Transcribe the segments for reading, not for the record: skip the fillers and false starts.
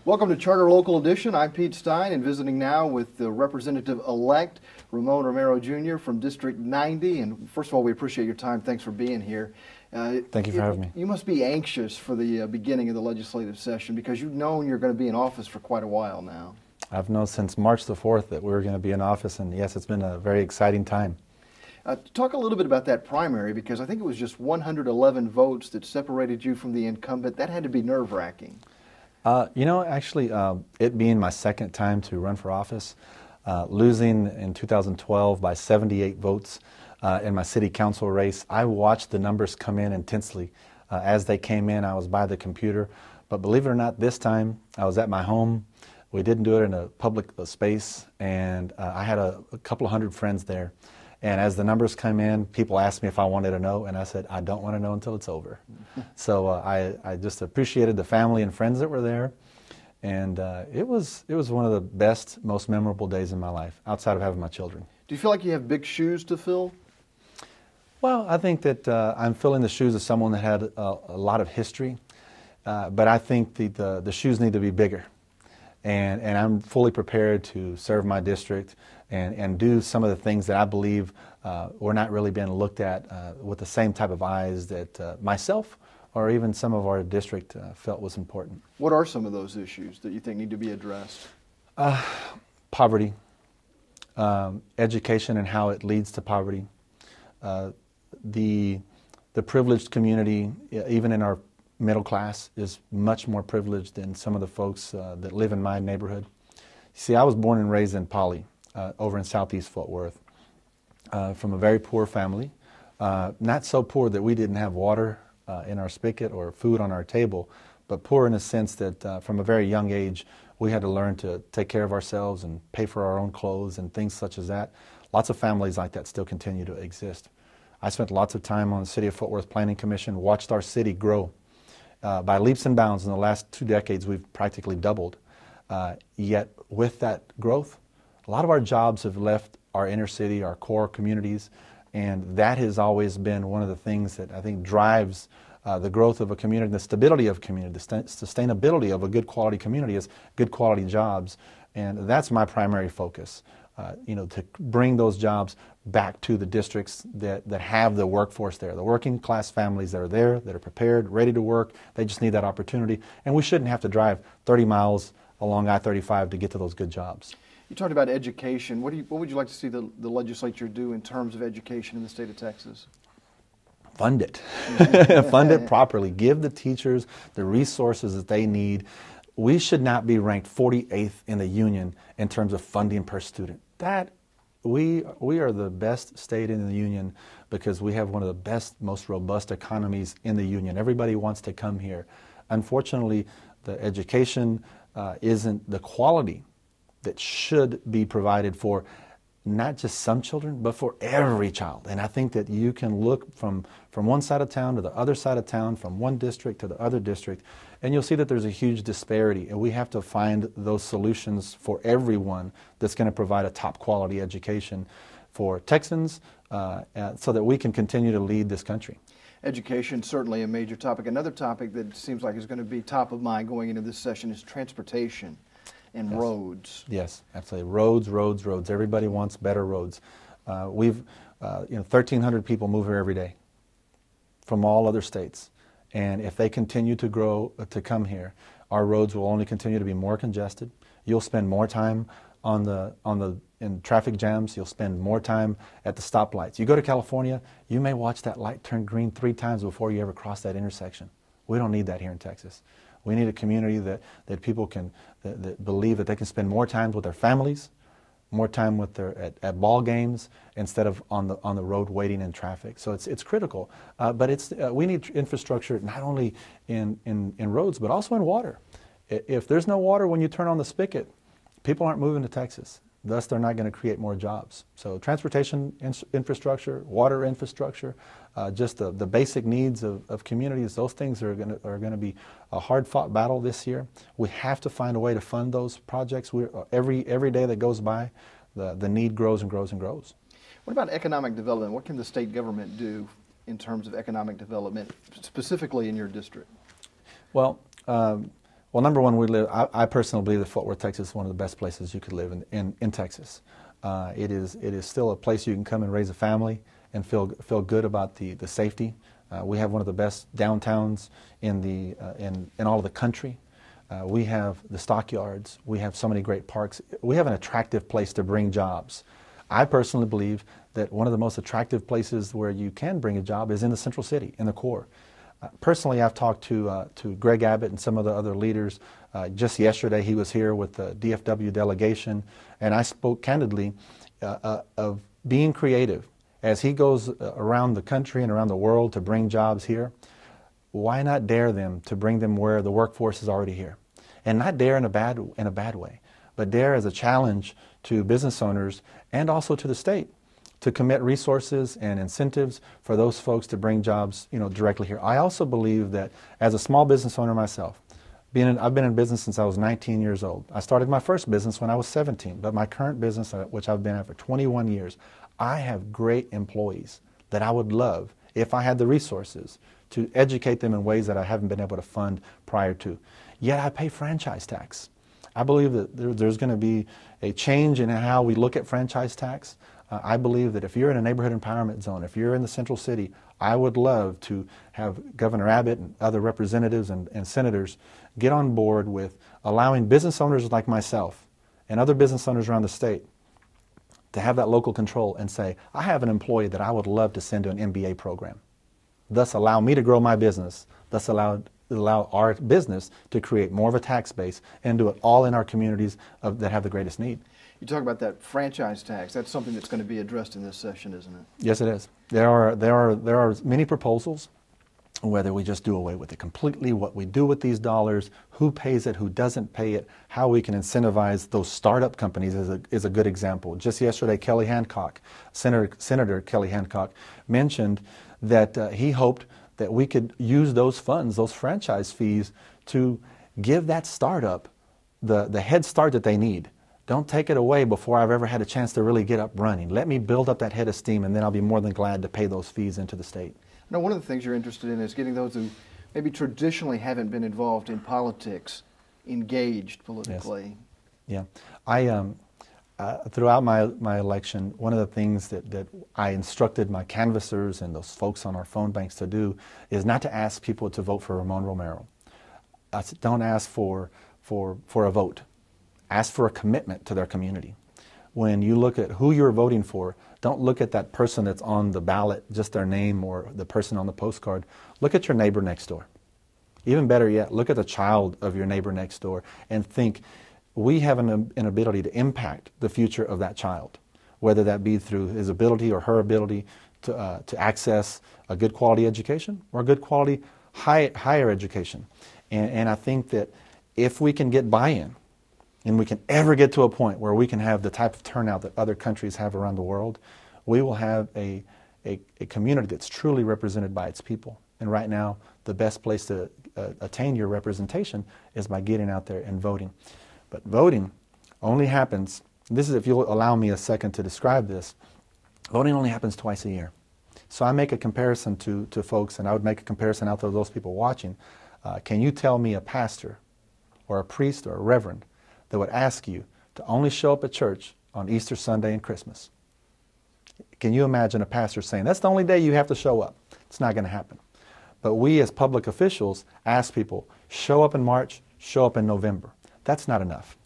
Welcome to Charter Local Edition. I'm Pete Stein and visiting now with the Representative-elect Ramon Romero Jr. from District 90. And first of all, we appreciate your time. Thanks for being here. Thank you for having me. You must be anxious for the beginning of the legislative session because you've known you're going to be in office for quite a while now. I've known since March the 4th that we were going to be in office, and yes, it's been a very exciting time. Talk a little bit about that primary, because I think it was just 111 votes that separated you from the incumbent. That had to be nerve-wracking. Actually, it being my second time to run for office, losing in 2012 by 78 votes in my city council race, I watched the numbers come in intensely. As they came in, I was by the computer. But believe it or not, this time I was at my home. We didn't do it in a public space, and I had a couple of hundred friends there. And as the numbers come in, people asked me if I wanted to know, and I said, I don't want to know until it's over. So I just appreciated the family and friends that were there, and it was one of the best, most memorable days in my life, outside of having my children. Do you feel like you have big shoes to fill? Well, I think that I'm filling the shoes of someone that had a lot of history, but I think the shoes need to be bigger. And I'm fully prepared to serve my district and do some of the things that I believe we're not really being looked at with the same type of eyes that myself or even some of our district felt was important. What are some of those issues that you think need to be addressed? Poverty, education and how it leads to poverty, the privileged community, even in our middle class, is much more privileged than some of the folks that live in my neighborhood. See, I was born and raised in Poly, over in Southeast Fort Worth, from a very poor family. Not so poor that we didn't have water in our spigot or food on our table, but poor in the sense that from a very young age we had to learn to take care of ourselves and pay for our own clothes and things such as that. Lots of families like that still continue to exist. I spent lots of time on the City of Fort Worth Planning Commission, watched our city grow. By leaps and bounds in the last 2 decades, we've practically doubled. Yet with that growth, a lot of our jobs have left our inner city, our core communities, and that has always been one of the things that I think drives the growth of a community, the stability of a community, the sustainability of a good quality community is good quality jobs, and that's my primary focus. To bring those jobs back to the districts that have the workforce there, the working class families that are there, that are prepared, ready to work. They just need that opportunity, and we shouldn't have to drive 30 miles along I-35 to get to those good jobs. You talked about education. What would you like to see the legislature do in terms of education in the state of Texas? Fund it. Fund it properly. Give the teachers the resources that they need. We should not be ranked 48th in the union in terms of funding per student. We are the best state in the union because we have one of the best, most robust economies in the union. Everybody wants to come here. Unfortunately, the education isn't the quality that should be provided for not just some children, but for every child. And I think that you can look from one side of town to the other side of town, from one district to the other district, and you'll see that there's a huge disparity. And we have to find those solutions for everyone that's going to provide a top quality education for Texans so that we can continue to lead this country. Education, certainly a major topic. Another topic that seems like is going to be top of mind going into this session is transportation and yes. Roads. Yes, absolutely. Roads, roads, roads. Everybody wants better roads. 1,300 people move here every day from all other states. And if they continue to grow, to come here, our roads will only continue to be more congested. You'll spend more time in traffic jams. You'll spend more time at the stoplights. You go to California, you may watch that light turn green 3 times before you ever cross that intersection. We don't need that here in Texas. We need a community that people can that believe that they can spend more time with their families, more time with at ball games instead of on the road waiting in traffic. So it's critical, but we need infrastructure not only in roads but also in water. If there's no water when you turn on the spigot, people aren't moving to Texas. Thus, they're not going to create more jobs. So transportation infrastructure, water infrastructure, just the basic needs of communities, those things are going to be a hard-fought battle this year. We have to find a way to fund those projects. Every day that goes by, the need grows and grows and grows. What about economic development? What can the state government do in terms of economic development, specifically in your district? Well, Well, number one, I personally believe that Fort Worth, Texas is one of the best places you could live in Texas. It is still a place you can come and raise a family and feel good about the safety. We have one of the best downtowns in all of the country. We have the stockyards. We have so many great parks. We have an attractive place to bring jobs. I personally believe that one of the most attractive places where you can bring a job is in the central city, in the core. Personally, I've talked to Greg Abbott and some of the other leaders. Just yesterday, he was here with the DFW delegation, and I spoke candidly of being creative. As he goes around the country and around the world to bring jobs here, why not dare them to bring them where the workforce is already here? And not dare in a bad way, but dare as a challenge to business owners and also to the state to commit resources and incentives for those folks to bring jobs, directly here. I also believe that as a small business owner myself, I've been in business since I was 19 years old. I started my first business when I was 17, but my current business, which I've been at for 21 years, I have great employees that I would love, if I had the resources, to educate them in ways that I haven't been able to fund prior to. Yet I pay franchise tax. I believe that there's going to be a change in how we look at franchise tax. I believe that if you're in a neighborhood empowerment zone, if you're in the central city, I would love to have Governor Abbott and other representatives and senators get on board with allowing business owners like myself and other business owners around the state to have that local control and say, I have an employee that I would love to send to an MBA program. Thus allow me to grow my business, thus allow our business to create more of a tax base and do it all in our communities that have the greatest need. You talk about that franchise tax. That's something that's going to be addressed in this session, isn't it? Yes, it is. There are many proposals, whether we just do away with it completely, what we do with these dollars, who pays it, who doesn't pay it, how we can incentivize those startup companies is a good example. Just yesterday, Kelly Hancock, Senator Kelly Hancock, mentioned that he hoped that we could use those funds, those franchise fees, to give that startup the head start that they need. Don't take it away before I've ever had a chance to really get up running. Let me build up that head of steam, and then I'll be more than glad to pay those fees into the state. Now, one of the things you're interested in is getting those who maybe traditionally haven't been involved in politics engaged politically. Yes. Yeah. Throughout my election, one of the things that I instructed my canvassers and those folks on our phone banks to do is not to ask people to vote for Ramon Romero. I said, don't ask for a vote. Ask for a commitment to their community. When you look at who you're voting for, don't look at that person that's on the ballot, just their name, or the person on the postcard. Look at your neighbor next door. Even better yet, look at the child of your neighbor next door and think, we have an ability to impact the future of that child, whether that be through his ability or her ability to access a good quality education or a good quality higher education. And I think that if we can get buy-in, and we can ever get to a point where we can have the type of turnout that other countries have around the world, we will have a community that's truly represented by its people. And right now, the best place to attain your representation is by getting out there and voting. But voting only happens, this is, if you'll allow me a second to describe this, voting only happens twice a year. So I make a comparison to folks, and I would make a comparison out to those people watching. Can you tell me a pastor or a priest or a reverend that would ask you to only show up at church on Easter Sunday and Christmas? Can you imagine a pastor saying, that's the only day you have to show up? It's not going to happen. But we as public officials ask people, show up in March, show up in November. That's not enough.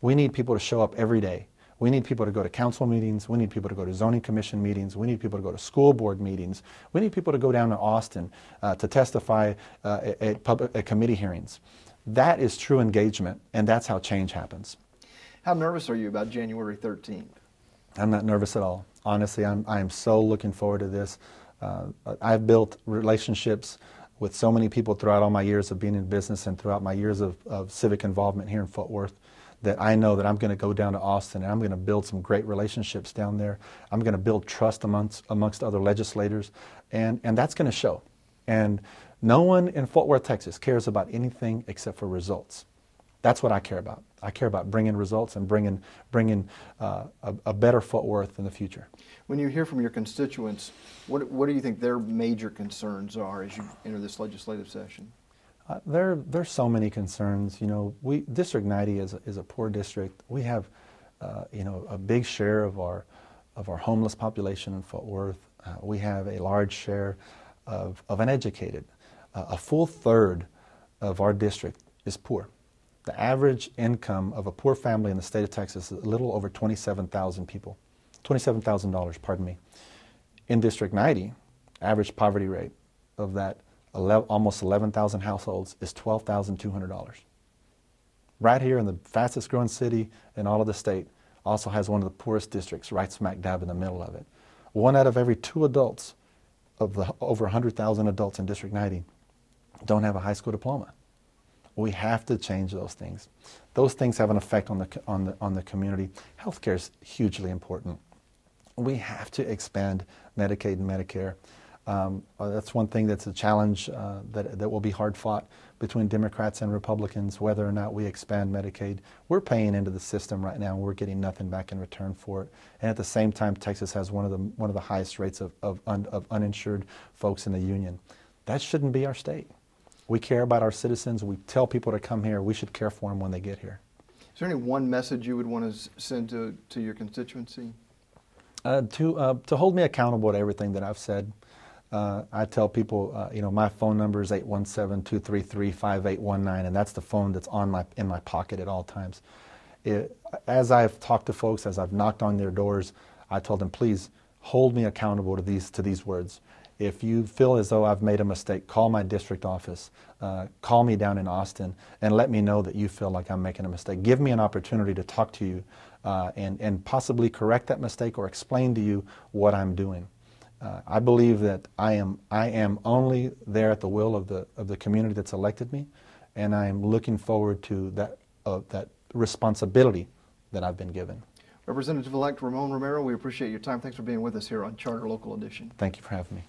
We need people to show up every day. We need people to go to council meetings. We need people to go to zoning commission meetings. We need people to go to school board meetings. We need people to go down to Austin to testify at committee hearings. That is true engagement, and that's how change happens. How nervous are you about January 13th? I'm not nervous at all. Honestly, I am so looking forward to this. I've built relationships with so many people throughout all my years of being in business and throughout my years of civic involvement here in Fort Worth that I know that I'm going to go down to Austin and I'm going to build some great relationships down there. I'm going to build trust amongst other legislators, and that's going to show. And no one in Fort Worth, Texas cares about anything except for results. That's what I care about. I care about bringing results and bringing a better Fort Worth in the future. When you hear from your constituents, what do you think their major concerns are as you enter this legislative session? There's so many concerns. You know, District 90 is a poor district. We have, you know, a big share of our homeless population in Fort Worth. We have a large share of uneducated. A full third of our district is poor. The average income of a poor family in the state of Texas is a little over $27,000, pardon me. In District 90, average poverty rate of that almost 11,000 households is $12,200. Right here in the fastest growing city in all of the state, also has one of the poorest districts right smack dab in the middle of it. 1 out of every 2 adults of the over 100,000 adults in District 90 don't have a high school diploma. We have to change those things. Those things have an effect on the community. Healthcare is hugely important. We have to expand Medicaid and Medicare. That's one thing that's a challenge that will be hard fought between Democrats and Republicans, whether or not we expand Medicaid. We're paying into the system right now, and we're getting nothing back in return for it. And at the same time, Texas has one of the highest rates of uninsured folks in the union. That shouldn't be our state. We care about our citizens. We tell people to come here. We should care for them when they get here. Is there any one message you would want to send to your constituency? To hold me accountable to everything that I've said. I tell people, you know, my phone number is 817-233-5819, and that's the phone that's in my pocket at all times. As I've talked to folks, as I've knocked on their doors, I told them, please hold me accountable to these words. If you feel as though I've made a mistake, call my district office, call me down in Austin, and let me know that you feel like I'm making a mistake. Give me an opportunity to talk to you and possibly correct that mistake or explain to you what I'm doing. I believe that I am only there at the will of the community that's elected me, and I am looking forward to that responsibility that I've been given. Representative-elect Ramon Romero, we appreciate your time. Thanks for being with us here on Charter Local Edition. Thank you for having me.